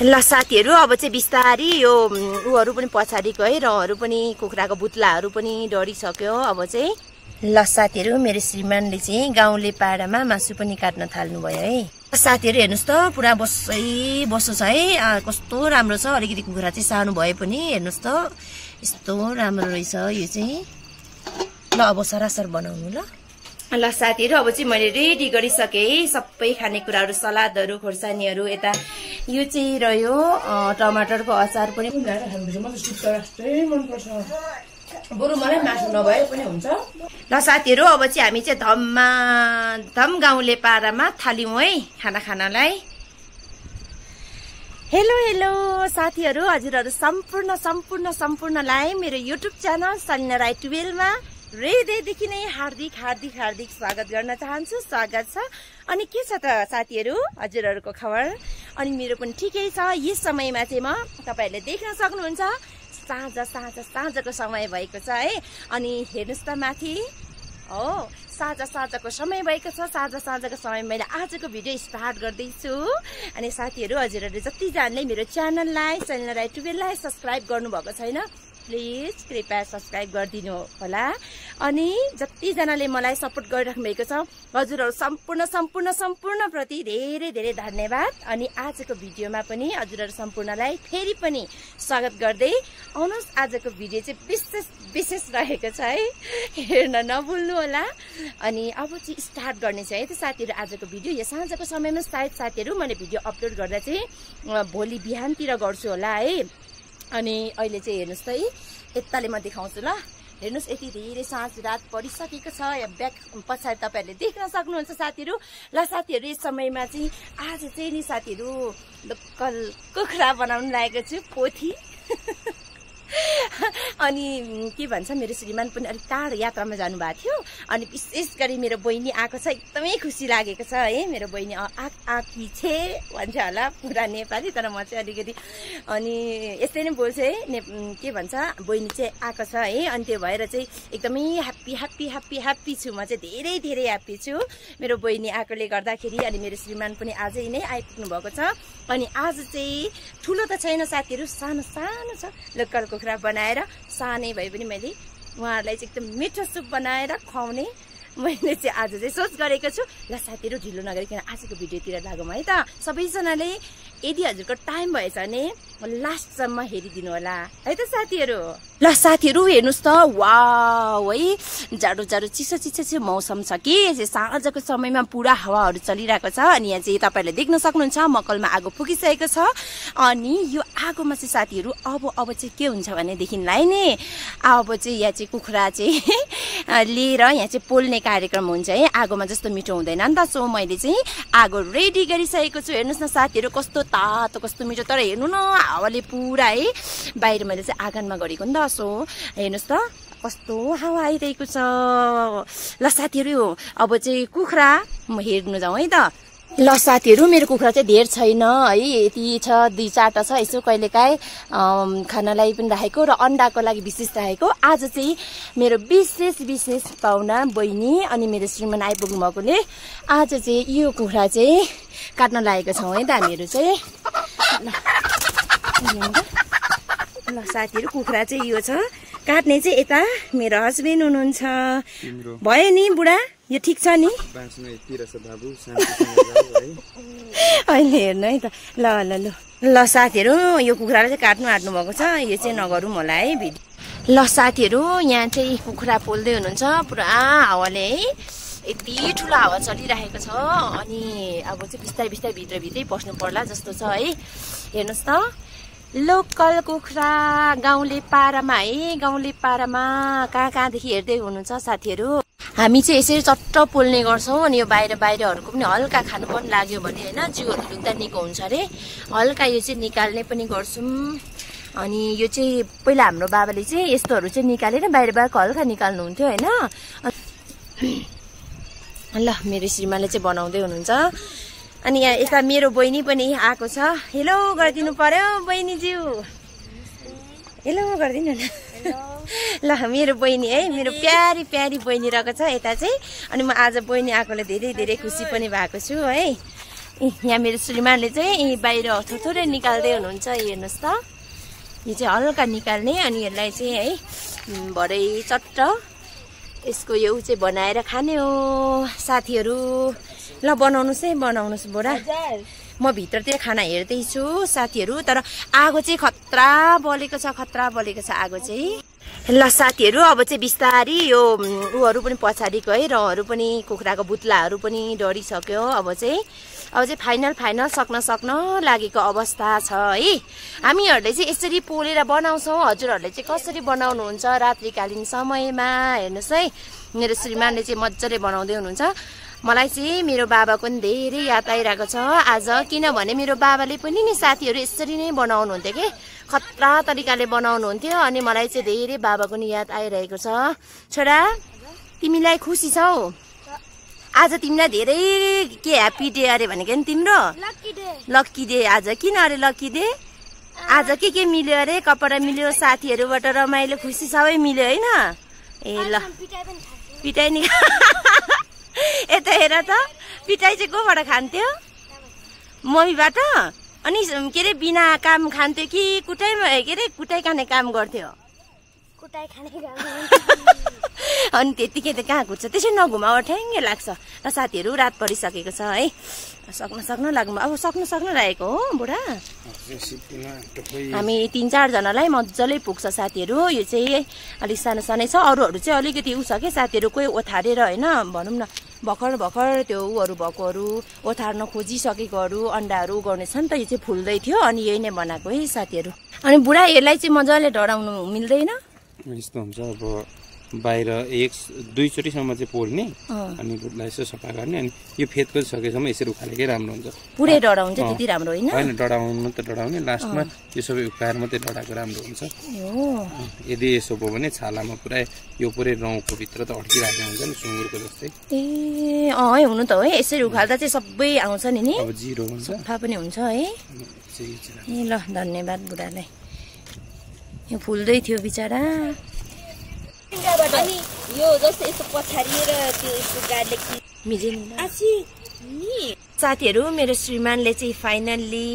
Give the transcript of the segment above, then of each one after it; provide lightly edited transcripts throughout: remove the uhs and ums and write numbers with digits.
ल साथीहरु अब चाहिँ बिस्तारी यो उहरु पनि पछाडीको है रहहरु पनि कुखुराको बुत्लाहरु पनि डढिसक्यो। अब चाहिँ ल साथीहरु मेरो श्रीमानले चाहिँ गाउँले पाडामा मासु पनि काट्न थाल्नु भयो है। साथीहरु हेर्नुस् त पुरा बसो छ है। कस्तो राम्रो छ। अलिकति कुखुरा चाहिँ सानो भए पनि हेर्नुस् त यस्तो राम्रो रहेछ यो चाहिँ। ल अब सरासर बनाउनु ल। ल साथीहरु अब चाहिँ मैले रेडी गरिसके सबै खानेकुराहरु सलादहरु खोर्सानीहरु। यता यो चाहिँ रह्यो टमाटरको अचार पनि बरु मलाई मासु नभए पनि हुन्छ। ल साथीहरु अब चाहिँ हामी चाहिँ धम गाउँले पारामा थाल्यौं है खाना खानलाई। हेलो हेलो साथीहरु हजुरहरु सम्पूर्णलाई मेरो युट्युब च्यानल सलिना राई 12 मा हृदयदेखि नै हार्दिक स्वागत गर्न चाहन्छु। स्वागत छ। अनि के छ त साथीहरु हजुरहरुको खबर? अनि मेरो पनि ठिकै छ। यस समयमा चाहिँ म तपाईहरुले देख्न सक्नुहुन्छ साँझको समय भएको छ है। अनि हेर्नुस् त माथि हो साँझको समय भएको छ। साँझको समय मैले आजको भिडियो स्टार्ट गर्दैछु। अनि साथीहरु हजुरहरुले जतिजनाले मेरो च्यानललाई सलिना राई 12 लाई सब्स्क्राइब गर्नुभएको छैन प्लिज कृपया सब्स्क्राइब गरिदिनु होला। अनि जतिजनाले मलाई सपोर्ट गरिराख्नु भएको छ हजुरहरु सम्पूर्ण प्रति धेरै धन्यवाद। अनि आजको भिडियोमा पनि हजुरहरु सम्पूर्णलाई फेरि पनि स्वागत गर्दै आउनुस्। आजको भिडियो चाहिँ विशेष रहेको छ है, हेर्न नभुल्नु होला। अनि अब चाहिँ स्टार्ट गर्ने छ है त साथीहरु आजको भिडियो। यो साँझको समयमा सायद साथीहरु मैले भिडियो अपलोड गर्दा चाहिँ भोलि बिहानतिर गर्छु होला है। अनि अहिले चाहिँ हेर्नुस् त यताले म देखाउँछु ल। हेर्नुस् यति धेरै साँझ रात परिसकेको छ। यहाँ ब्याक पछाडि तपाईहरुले देख्न सक्नुहुन्छ साथीहरु। ल साथीहरु यस समयमा चाहिँ आज चाहिँ नि साथीहरु लोकल कुखुरा बनाउन लागेको छु पोथी। अनि के भन्छ मेरो श्रीमान पनि अलिक टाढो यात्रामा जानु भएको थियो। अनि विशेष गरी मेरो बहिनी आएको छ, एकदमै खुसी लागेको छ है। मेरो बहिनी आकी छे भन्छ होला पुरा नेपाली, तर म चाहिँ अलिकति अनि यस्तै नै बोल्छु है। के भन्छ बहिनी चाहिँ आएको छ है। अनि त्यो भएर चाहिँ एकदमै ह्याप्पी छु। म चाहिँ धेरै ह्याप्पी छु मेरो बहिनी आएकोले गर्दाखेरि। अनि मेरो श्रीमान पनि आजै नै आइपुग्नु भएको छ। अनि आज चाहिँ ठुलो त छैन साथीहरु, सानो छ। लोकल कुखुरा बनाएर सानै भए पनि मैले उहाँहरूलाई चाहिँ एकदम मिठो सुप बनाएर खुवाउने मैले चाहिँ आज चाहिँ सोच गरेको छु। ल साथीहरु ढिलो नगरिकन आजको भिडियोतिर लागौँ है त। सबैजनाले यदि हजुरको टाइम भएछ भने लास्टसम्म हेरिदिनु होला है त साथीहरु। ल साथीहरु हेर्नुस् त वाउ है जाडो चिसो मौसम छ कि साँझको समयमा पुरा हावाहरु चलिरहेको छ। अनि यहाँ चाहिँ तपाईहरुले देख्न सक्नुहुन्छ मकलमा आगो फुकिसकेको छ। अनि यो आगोमा चाहिँ साथीहरु अब चाहिँ के हुन्छ भनेदेखिलाई नि अब चाहिँ यहाँ चाहिँ कुखुरा चाहिँ लिएर यहाँ चाहिँ पोल्ने कार्यक्रम हुन्छ है। आगोमा जस्तो मिठो हुँदैन नि त। सो मैले चाहिँ आगो रेडी गरिसकेको छु। हेर्नुस् न साथीहरु कस्तो तातो कस्तो मिठो। तर हेर्नु न हावाले पुरा है बाहिर मैले चाहिँ आँगनमा गरेको नि त। सो हेर्नुस् त कस्तो हावा आइरहेको छ। ल साथीहरु अब चाहिँ कुखुरा हेर्नु जाउँ है त। ल साथीहरु मेरो कुखुरा चाहिँ धेर छैन है, यति छ 2-4टा छ। यसो कहिलेकाहीँ खानालाई पनि राखेको र अन्डाको लागि विशेष राखेको। आज चाहिँ मेरो विशेष पाहुना बहिनी अनि मेरो श्रीमान आइपुग्नु भएकोले आज चाहिँ यो कुखुरा चाहिँ काट्न लागेको छौँ है त हामीहरू चाहिँ। ल साथीहरु कुखुरा चाहिँ यो छ। काट्ने चाहिँ यता मेरो हस्बेन्ड हुनुहुन्छ। भयो नि बुढा यो ठिक छ नि अहिले हेर्नु है त। ल साथीहरु यो कुखुरालाई चाहिँ काट्नु आँट्नु भएको छ। यो चाहिँ नगरौँ होला है भिडियो। ल साथीहरु यहाँ चाहिँ कुखुरा पोल्दै हुनुहुन्छ। पुरा हावाले है यति ठुलो हावा चलिरहेको छ। अनि अब चाहिँ बिस्तारै भित्रै पस्नु पर्ला जस्तो छ है। हेर्नुस् त लोकल कुखुरा गाउँले पारामा है। गाउँले पारामा कहाँदेखि हेर्दै हुनुहुन्छ साथीहरु। हामी चाहिँ यसरी चट्ट पोल्ने गर्छौं। अनि यो बाहिरहरूको पनि हल्का खानु पनि लाग्यो भने हैन जिउहरु दुख्दा निको हुन्छ रे। हल्का यो चाहिँ निकाल्ने पनि गर्छौं। अनि यो चाहिँ पहिला हाम्रो बाबाले चाहिँ यस्तोहरु चाहिँ निकालेर बाहिरको हल्का निकाल्नु हुन्थ्यो हैन। ल मेरो श्रीमानले चाहिँ बनाउँदै हुनुहुन्छ। अनि यहाँ यता मेरो बहिनी पनि आएको छ। हेलो गरिदिनु पर्यो बहिनीज्यू, हेलो गरिदिनु न। ल मेरो बहिनी है मेरो प्यारी बहिनी रहेको छ यता चाहिँ। अनि म आज बहिनी आएकोले धेरै खुसी पनि भएको छु है। यहाँ मेरो श्रीमानले चाहिँ बाहिर थोरै निकाल्दै हुनुहुन्छ। हेर्नुहोस् त, यो चाहिँ हल्का निकाल्ने अनि यसलाई चाहिँ है भरै चट्ट यसको यो चाहिँ बनाएर खाने हो साथीहरू। ल बनाउनुहोस् है, बनाउनुहोस् बुढा। म भित्रतिर खाना हेर्दैछु साथीहरू, तर आगो चाहिँ खतरा बलेको छ, आगो चाहिँ। ल साथीहरू, अब चाहिँ बिस्तारी यो उहरू पनि पछाडिको है, रहरू पनि कुखुराको बुत्लाहरू पनि डढिसक्यो। अब चाहिँ फाइनल सक्न लागेको अवस्था छ है। हामीहरूले चाहिँ यसरी पोलेर बनाउँछौँ। हजुरहरूले चाहिँ कसरी बनाउनुहुन्छ रात्रिकालीन समयमा? हेर्नुहोस् है, मेरो श्रीमानले चाहिँ मजाले बनाउँदै हुनुहुन्छ। मलाई चाहिँ मेरो बाबाको पनि धेरै याद आइरहेको छ आज, किनभने मेरो बाबाले पनि नि साथीहरू यसरी नै बनाउनुहुन्थ्यो कि, खतरा तरिकाले बनाउनुहुन्थ्यो। अनि मलाई चाहिँ धेरै बाबाको नि याद आइरहेको छ। छोरा, तिमीलाई खुसी छौ? आज तिमीलाई धेरै के ह्याप्पी डे अरे भनेको नि तिम्रो? लक्की डे आज। किन अरे लक्की डे? आज के मिल्यो अरे? कपडा मिल्यो, साथीहरूबाट रमाइलो, खुसी सबै मिल्यो होइन? ए ल, पिटाइ नि यता हेर त, पिटाइ चाहिँ कोबाट खान्थ्यो? मम्मीबाट? अनि के अरे बिना काम खान्थ्यो कि कुटाइमा के अरे कुटाइ खाने काम गर्थ्यो? अनि त्यतिकै त कहाँ घुट्छ, त्यसै नघुमाउ, ठ्याङ्गे लाग्छ। र साथीहरू रात परिसकेको छ है, सक्न लाग्नु अब सक्नु लागेको हो बुढा। हामी 3-4 जनालाई मजाले पुग्छ साथीहरू। यो चाहिँ अलिक सानै छ, अरूहरू चाहिँ अलिकति उ छ कि साथीहरू, कोही ओथारेर होइन भनौँ न भर्खर त्यो उहरू भएकोहरू, ओथार्न खोजिसकेकोहरू अन्डाहरू उगाउने छ नि त। यो चाहिँ फुल्दै थियो अनि यही नै बनाएको है साथीहरू। अनि बुढा यसलाई चाहिँ मजाले डढाउनु मिल्दैन? यस्तो हुन्छ, अब बाहिर 1-2 चोटिसम्म चाहिँ पोल्ने अनि दुधलाई यसो सफा गर्ने, अनि यो फेदको सकेसम्म यसरी उखालेकै राम्रो हुन्छ। पुरै डढाउनु चाहिँ त्यति राम्रो होइन? होइन, डढाउनु त डढाउने, लास्टमा यो सबै उखाएर मात्रै डढाएको राम्रो हुन्छ। यदि यसो भयो भने छालामा पुरै यो पुरै रौँको भित्र त अड्किरहेको हुन्छ नि, सुँगुरको जस्तै। ए है, हुनु त हो, यसरी उखाल्दा चाहिँ सबै आउँछ नि, अब जिरो हुन्छ, सफा पनि हुन्छ है। ए ल, धन्यवाद बुढालाई। यो फुल्दै थियो बिचरा। अनि यो जस्तो यस्तो पछारिएर त्यो यस्तो गार्लिक साथीहरू, मेरो श्रीमानले चाहिँ फाइनल्ली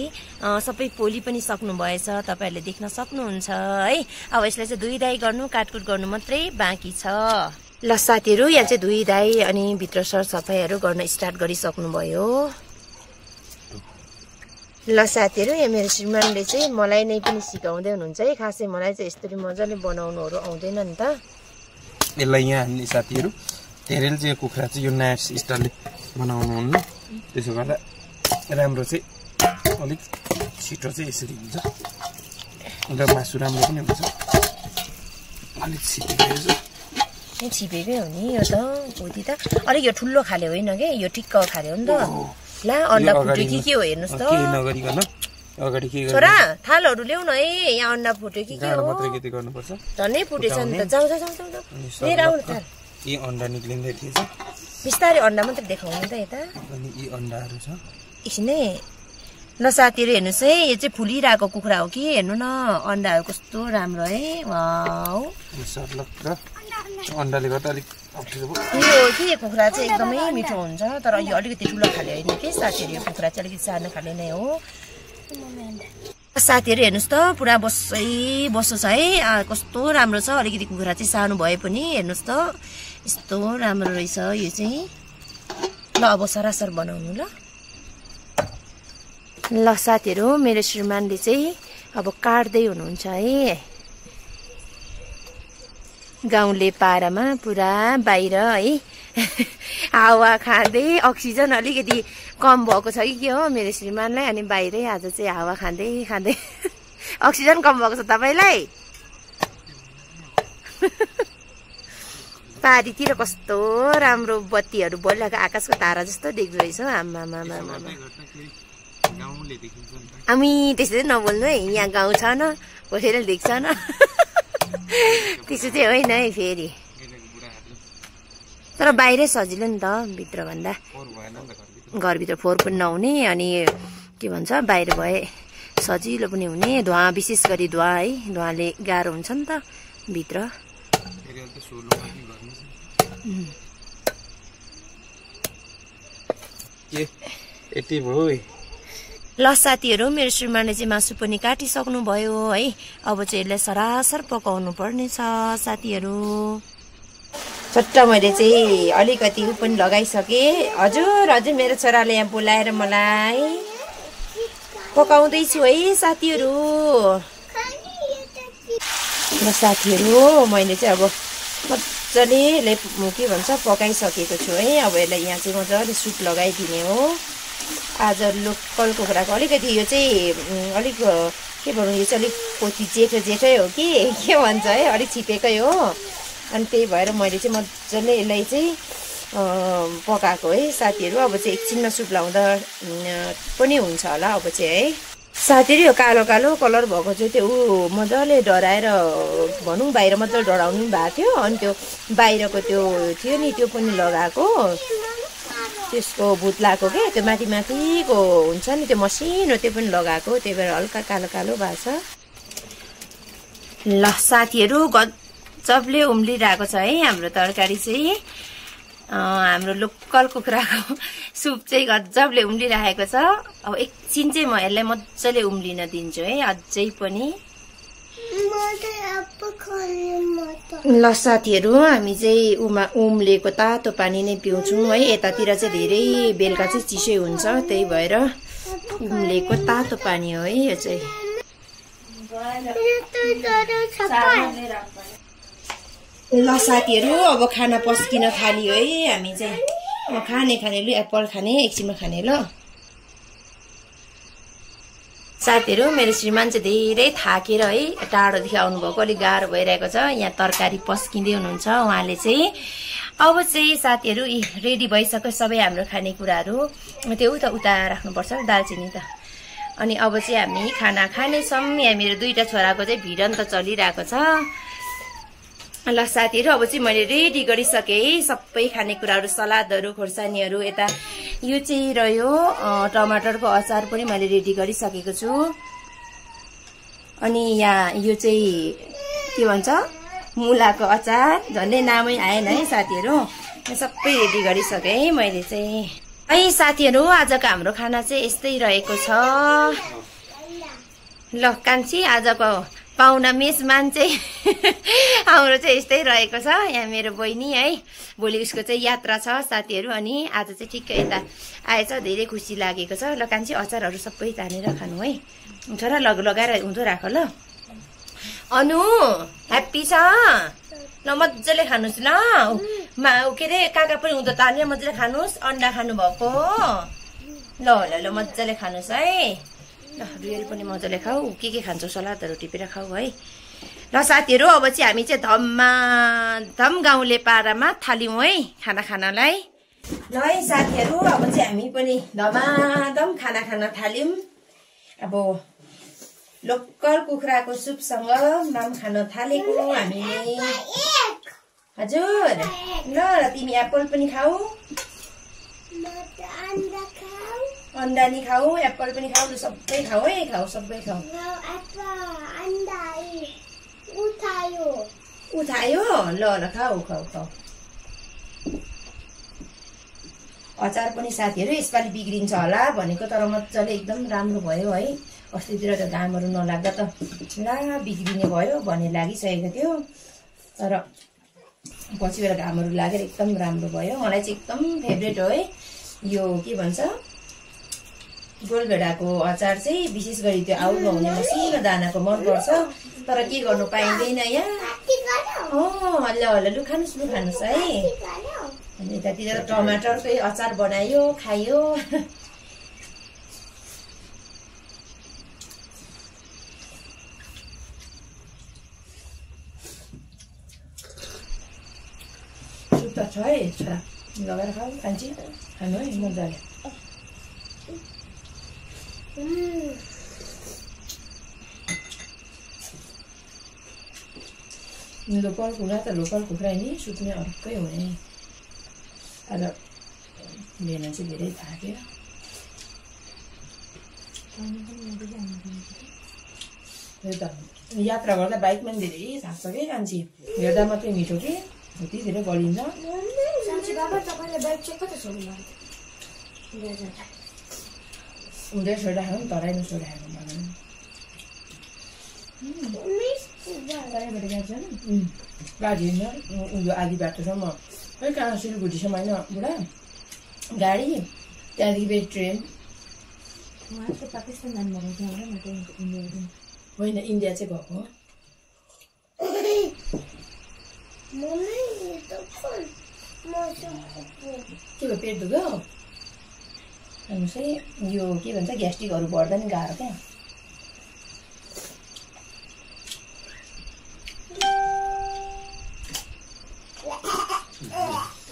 सबै पोली पनि सक्नु भएछ, तपाईँहरूले देख्न सक्नुहुन्छ है। अब यसलाई चाहिँ धुइधाई गर्नु, काटकुट गर्नु मात्रै बाँकी छ। ल साथीहरू, यहाँ चाहिँ धुइधाई अनि भित्र सरसफाइहरू गर्न स्टार्ट गरिसक्नु भयो। ल साथीहरू, यहाँ मेरो श्रीमानले चाहिँ मलाई नै पनि सिकाउँदै हुनुहुन्छ है। खासै मलाई चाहिँ यस्तरी मजाले बनाउनुहरू आउँदैन नि त। यसलाई यहाँ हान्ने साथीहरू, धेरैले चाहिँ कुखुरा चाहिँ यो नाइट्स स्टाइलले बनाउनुहुन्न, त्यसो गर्दा राम्रो चाहिँ अलिक छिटो चाहिँ यसरी हुन्छ र मासु राम्रो पनि हुन्छ। अलिक छिपेकै हो नि यो त, बुद्धि त अलिक यो ठुलो खाले होइन कि, यो ठिक्क खाले हो नि त। ला अन्डा फुट्यो कि के हो हेर्नुहोस् त। नगरिकन अगाडि के छोरा, थालहरू ल्याउ न है, यहाँ अन्डा फुट्यो कि के हो? मात्रै के गर्नुपर्छ, झनै फुटेछ नि त। जाऊ लिएर आउनु थाल। यी अन्डा निक्लिँदै थिएछ, बिस्तारै अन्डा मात्रै देखाउनु त यता। अनि यी अन्डाहरू छ एकछिनै। ल साथीहरू हेर्नुहोस् है, यो चाहिँ फुलिरहेको कुखुरा हो कि, हेर्नु न अन्डाहरू कस्तो राम्रो है। वाउ, अन्डाले गर्दा अलिक अप्ठ्यारो भयो। यो के कुखुरा चाहिँ एकदमै मिठो हुन्छ, तर यो अलिकति ठुलो खाले होइन कि साथीहरू, यो कुखुरा चाहिँ अलिकति सानो खाले नै हो। साथीहरू हेर्नुहोस् त, पुरा बस्सो छ है, कस्तो राम्रो छ। अलिकति कुखुरा चाहिँ सानो भए पनि हेर्नुहोस् त, यस्तो राम्रो रहेछ यो चाहिँ। ल अब सरासर बनाउनु। ल साथीहरू, मेरो श्रीमानले चाहिँ अब काट्दै हुनुहुन्छ है। गाउँले पारामा पुरा बाहिर है हावा खाँदै, अक्सिजन अलिकति कम भएको छ कि के हो मेरो श्रीमानलाई, अनि बाहिरै आज चाहिँ हावा खाँदै अक्सिजन कम भएको छ तपाईँलाई। पारीतिर कस्तो राम्रो बत्तीहरू बलिरहेको, आकाशको तारा जस्तो देख्दो रहेछ। हामी त्यसरी नबोल्नु है, यहाँ गाउँ छ न, कसैले देख्छ न, त्यसो चाहिँ होइन है फेरि। तर बाहिरै सजिलो नि त, भित्रभन्दा घरभित्र फोहोर पनि नहुने, अनि के भन्छ बाहिर भए सजिलो पनि हुने। धुवा, विशेष गरी धुवा है, धुवाले गाह्रो हुन्छ नि त भित्र। यति भयो ल साथीहरू, मेरो श्रीमानले चाहिँ मासु पनि काटिसक्नु भयो है। अब चाहिँ यसलाई सरासर पकाउनु पर्ने छ साथीहरू। चट्ट मैले चाहिँ अलिकति पनि लगाइसकेँ। हजुर हजुर, मेरो छोराले यहाँ बोलाएर मलाई पकाउँदैछु है साथीहरू। ल साथीहरू, मैले चाहिँ अब मजाले के भन्छ पकाइसकेको छु है। अब यसलाई यहाँ चाहिँ मजाले सुप लगाइदिने हो। आज लोकल कुखुराको अलिकति यो चाहिँ अलिक के भनौँ, यो चाहिँ अलिक पोथी जेठै हो कि के भन्छ है, अलिक छिपेकै हो। अनि त्यही भएर मैले चाहिँ मजाले यसलाई चाहिँ पकाएको है साथीहरू। अब चाहिँ एकछिनमा सुप लाउँदा पनि हुन्छ होला अब चाहिँ है साथीहरू। यो कालो कालो कलर भएको चाहिँ त्यो मजाले डराएर भनौँ, बाहिर मजाले डराउनु भएको थियो। अनि त्यो बाहिरको त्यो थियो नि, त्यो पनि लगाएको, त्यसको भुत लगाएको के, त्यो माथि माथिको हुन्छ नि त्यो मसिनो, त्यो पनि लगाएको, त्यही भएर हल्का कालो कालो भएको छ। ल साथीहरू, गजबले उम्लिरहेको छ है हाम्रो तरकारी चाहिँ। हाम्रो लोकल कुखुराको सुप चाहिँ गजबले उम्लिरहेको छ। अब एकछिन चाहिँ म यसलाई मजाले उम्लिन दिन्छु है अझै पनि। ल साथीहरू, हामी चाहिँ उम्लेको तातो पानी नै पिउँछौँ है। यतातिर चाहिँ धेरै बेलुका चाहिँ चिसै हुन्छ, त्यही भएर उम्लेको तातो पानी हो है यो चाहिँ। ल साथीहरू, अब खाना पस्किन थाल्यो है हामी चाहिँ। खाने लु, एप्पल खाने, एकछिनमा खाने। ल साथीहरू, मेरो श्रीमान चाहिँ धेरै थाकेर है टाढोदेखि आउनुभएको, अलिक गाह्रो भइरहेको छ। यहाँ तरकारी पस्किँदै हुनुहुन्छ उहाँले चाहिँ। अब चाहिँ साथीहरू रेडी भइसक्यो सबै हाम्रो खानेकुराहरू। त्यो उता राख्नुपर्छ दालचिनी त। अनि अब चाहिँ हामी खाना खानेछौँ। यहाँ मेरो दुईटा छोराको चाहिँ भिडन त चलिरहेको छ। ल साथीहरू, अब चाहिँ मैले रेडी गरिसकेँ है सबै खानेकुराहरू, सलादहरू, खोर्सानीहरू। यता यो चाहिँ रह्यो टमाटरको अचार पनि मैले रेडी गरिसकेको छु। अनि यहाँ यो चाहिँ के भन्छ, मुलाको अचार, झन्डै नामै आएन है साथीहरू। सबै रेडी गरिसकेँ है मैले चाहिँ है साथीहरू। आजको हाम्रो खाना चाहिँ यस्तै रहेको छ। ल कान्छी, आजको पाहुना मेजमान चाहिँ हाम्रो चाहिँ यस्तै रहेको छ। यहाँ मेरो बहिनी है, भोलि उसको चाहिँ यात्रा छ साथीहरू। अनि आज चाहिँ ठिक्कै यता आएछ, धेरै खुसी लागेको छ। ल कान्छी, अचारहरू सबै तानेर खानु है छोरा, लगाएर हुँदो राख ल। अनु ह्याप्पी छ? ल मजाले खानुहोस् ल। के अरे काका पनि हुँदो तानेर मजाले खानुहोस्। अन्डा खानुभएको ल ल ल, मजाले खानुहोस् है। ल रियल पनि मजाले खाऊ, के खान्छौ सलादहरू टिपेर खाऊ है। ल साथीहरू, अब चाहिँ हामी चाहिँ धम गाउँले पारामा थाल्यौँ है खाना खानलाई। ल है साथीहरू, अब चाहिँ हामी पनि धमाधम खाना खान थाल्यौँ। अब लोकल कुखुराको सुपसँग माम खान थालेको हामीले। हजुर, ल तिमी एप्पल पनि खाऊ, अन्डा नि खाऊ, एप्पल पनि खाऊ, सबै खाऊ है, खाऊ सबै खाऊ। उठायो ल ल, खाऊ खाऊ खाऊ। अचार पनि साथीहरू यसपालि बिग्रिन्छ होला भनेको, तर मजाले एकदम राम्रो भयो है। अस्तितिर त घामहरू नलाग्दा त ला बिग्रिने भयो भन्ने लागिसकेको थियो, तर पछि गएर घामहरू लागेर एकदम राम्रो भयो। मलाई चाहिँ एकदम फेभरेट हो है यो के भन्छ, गोलभेडाको अचार चाहिँ। विशेष गरी त्यो आउटमा हुने मसिनो दानाको मनपर्छ, तर के गर्नु पाइँदैन यहाँ। ल ल, लु खानुहोस् है। अनि यतातिर टमाटरकै अचार बनायो, खायो। सुप छ है छोरा, लगाएर खाऊ कान्छी, खानु है मजाले। लोकल कुखुरा त लोकल कुखुरा नि सुत्ने अर्कै हो नि। आज बिहान चाहिँ धेरै थाक्यो। यात्रा गर्दा बाइकमा पनि धेरै थाक्छ कि कान्छी, हेर्दा मात्रै मिठो कि यति धेरै गलिन्छ। उदय सोडा खानु तराई सोडा खानु भनौँ तराईबाट गाडी जानु गाडी होइन उयो आधी बाटोसम्म खै कहाँ सिलगढीसम्म होइन बुढा गाडी त्यहाँदेखि फेरि ट्रेन पाकिस्तान जानुभएको थियो होला म त इन्डिया होइन इन्डिया चाहिँ गएको के भयो पेट दुख्यो हेर्नुहोस् है यो के भन्छ ग्यास्ट्रिकहरू बढ्दा नि गाह्रो क्या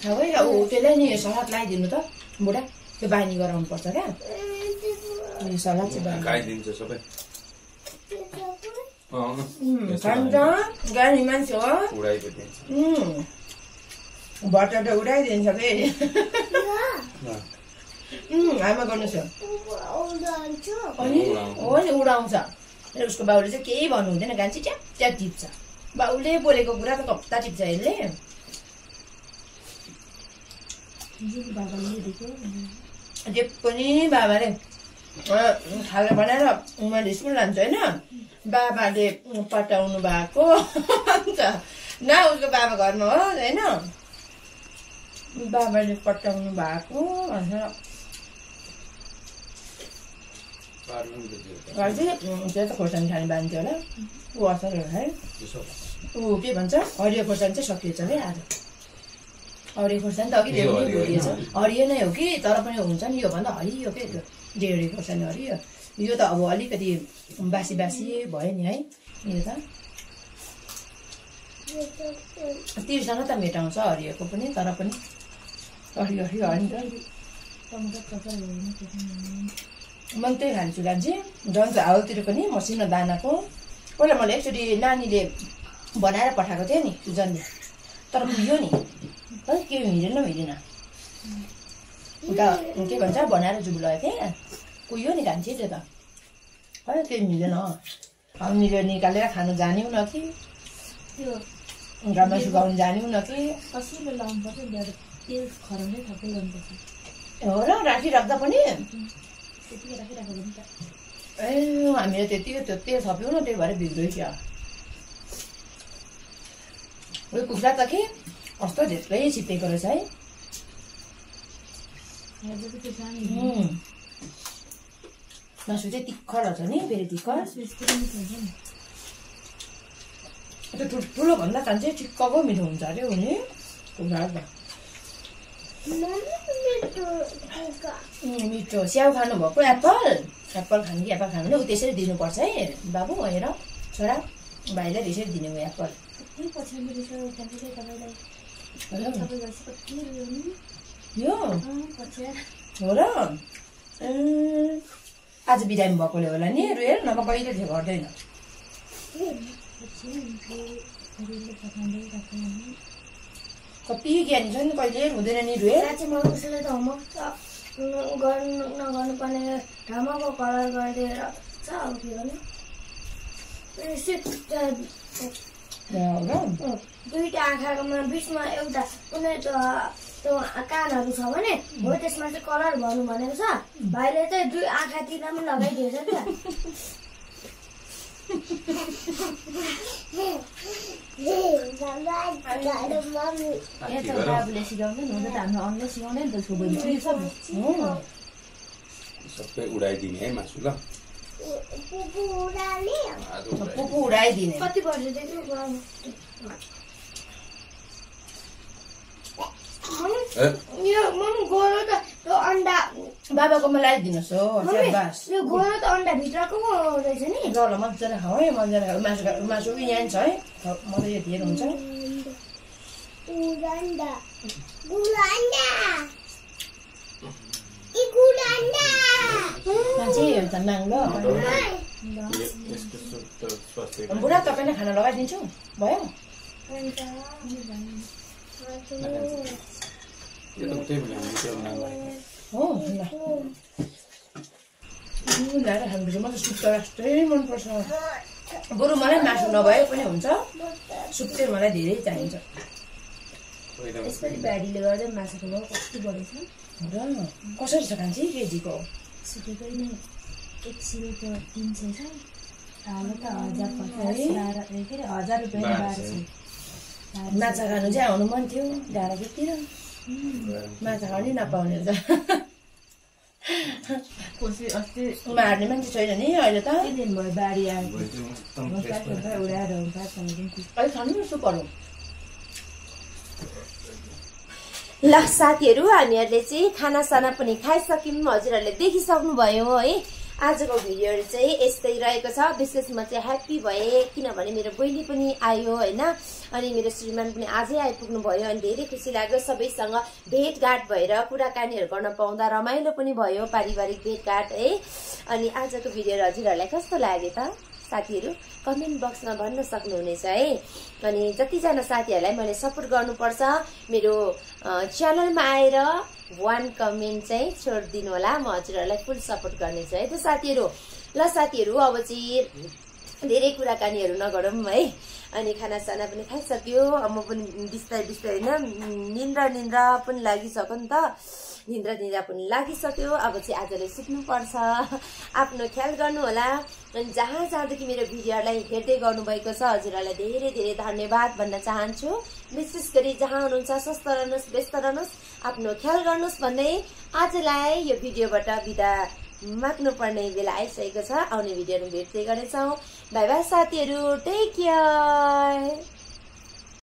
है अब त्यसलाई नि सलाद लगाइदिनु त बुढा त्यो बानी गराउनु पर्छ क्या यो सलाद चाहिँ खाइदिन्छ सबै खान्छ गाडी मान्छे हो भट्टा त उडाइदिन्छ फेरि आमा गर्नुहोस् अनि हो नि उडाउँछ उसको बाउले चाहिँ केही भन्नु हुँदैन गान्छी च्याप च्याप टिप्छ बाउले बोलेको कुरा त कप्ता टिप्छ यसले जे पनि बाबाले खाजा बनाएर मैले स्कुल लान्छु होइन बाबाले पटाउनु भएको अन्त न उसको बाबा घरमा हो होइन बाबाले पटाउनु भएको भनेर त्यो त खोर्सानी खाने बान्थ्यो होला ऊ असरहरू है ऊ के भन्छ हरियो खोर्सानी चाहिँ सकिएछ है आज हरियो खोर्सानी त अघि भुलिएछ हरियो नै हो कि तर पनि हुन्छ नि योभन्दा हरियो के त्यो डेढी खोर्सानी हरियो यो त अब अलिकति बासी बासी भयो नि है यो त तिर्सँग त मेटाउँछ हरियोको पनि तर पनि हरियो हरियो होइन म त्यही खान्छु गान्छे जन्छ हाउतिर पनि मसिनो दानाको पहिला मैले एकचोटि नानीले बनाएर पठाएको थियो नि सुजनले तर कुहियो नि है के हिँडेन उता के भन्छ बनाएर जुब लगाएको थिएँ कुहियो नि खान्छे त्यो त है केही मिलेन हामीले निकालेर खानु जान्यौँ न कि त्यो घाममा सुकाउनु जान्यौँ न कि कसिलो लाउनु पर्छ तेल खराउँदै थप्दै गर्नुपर्छ हो र राखिराख्दा पनि त्यतिकै राखिराखेको नि त ए हामीले त्यतिकै त्यो तेल थप्यौँ न त्यही भएर बिग्रिन्छ उयो कुखुरा त के कस्तो धेरै छिप्पेको रहेछ है मासु चाहिँ तिखर रहेछ नि फेरि तिखर त्यो ठुलो भन्दा खान्छ चाहिँ ठिक्कको मिठो हुन्छ अरे हुने कुखुरा त मिठो स्याउ खानुभएको एप्पल खानु कि एप्पल खानु ऊ त्यसरी दिनुपर्छ है बाबु हेर छोरा भाइलाई त्यसरी दिने हो एप्पल यो हो र आज बिरामी भएकोले होला नि रुएल नभए कहिले थियो गर्दैन कति ज्ञानी छ नि कहिले हुँदैन नि रुएल मलाई कसैले त होमवर्क गर्नु नगर्नुपर्ने ठाउँको कलर गरिदिएर छ अब के गर्नु दुईटा आँखामा बिचमा एउटा कुनै त्यो कानहरू छ भने हो त्यसमा चाहिँ कलर भन्नु भनेको छ भाइले चाहिँ दुई आँखातिर पनि लगाइदिएछ क्या बाबुले सिकाउँदैन हुँदा त हाम्रो अनले सिकाउँदैन त छोरी सबै उडाइदिने है मासु ल पुपु उडाइदिने कति वर्षदेखि यो मम्मी गोरो त त्यो अन्डा बाबाकोमा लगाइदिनुहोस् हो यो गोरो त अन्डा भित्रको रहेछ नि ल मजाले खाऊ है मजाले खाऊ मासु यहाँ छ है मलाई यो धेर हुन्छ बुढा तपाईँलाई खाना लगाइदिन्छु भयो हो ल ल्याएर खानुपर्छ मलाई सुप त यस्तै मनपर्छ बरु मलाई मासु नभए पनि हुन्छ सुप चाहिँ मलाई धेरै चाहिन्छ यसपालि भ्याडीले गर्दा माछाको भाउ कति बढेछ र कसरी छ खान्छ केजीको सुकेकै नै 1 किलोको 300 छ हाले त 1050 के अरे 1000 रुपैयाँ 1200 माछा खानु चाहिँ आउनु मन थियो डाँडा खेततिर माछा खानु नपाउने रहेछ कोसी अस्ति मार्ने मान्छे छैन नि अहिले त दिन भयो बारी आयो उडाएर हुन्छ अहिले खानु सुपहरू ल साथीहरू हामीहरूले चाहिँ खानासाना पनि खाइसक्यौँ हजुरहरूले देखिसक्नुभयो है आजको भिडियोहरू चाहिँ यस्तै रहेको छ विशेष म चाहिँ ह्याप्पी भएँ किनभने मेरो बहिनी पनि आयो होइन अनि मेरो श्रीमान पनि आजै आइपुग्नु भयो अनि धेरै खुसी लाग्यो सबैसँग भेटघाट भएर कुराकानीहरू गर्न पाउँदा रमाइलो पनि भयो पारिवारिक भेटघाट है अनि आजको भिडियोहरू हजुरहरूलाई कस्तो लाग्यो त साथीहरू कमेन्ट बक्समा भन्न सक्नुहुनेछ है अनि जतिजना साथीहरूलाई मैले सपोर्ट गर्नुपर्छ मेरो च्यानलमा आएर 1 कमेन्ट चाहिँ छोडिदिनु होला म हजुरहरूलाई फुल सपोर्ट गर्नेछु है त साथीहरू ल साथीहरू अब चाहिँ धेरै कुराकानीहरू नगरौँ है अनि खानासाना पनि खाइसक्यो अब म पनि बिस्तारै बिस्तारै होइन निन्द्रा पनि लागिसक्यो नि त निन्द्रा पनि लागिसक्यो अब चाहिँ आजले सुत्नुपर्छ आफ्नो ख्याल गर्नु होला अनि जहाँ जहाँदेखि मेरो भिडियोलाई हेर्दै गर्नुभएको छ हजुरहरूलाई धेरै धेरै धन्यवाद भन्न चाहन्छु विशेष गरी जहाँ हुनुहुन्छ स्वस्थ रहनुहोस् व्यस्त रहनुहोस् आफ्नो ख्याल गर्नुहोस् भन्दै आजलाई यो भिडियोबाट बिदा माग्नुपर्ने बेला आइसकेको छ आउने भिडियोहरू भेट्दै गर्नेछौँ बाइ बाइ साथीहरू टेक केयर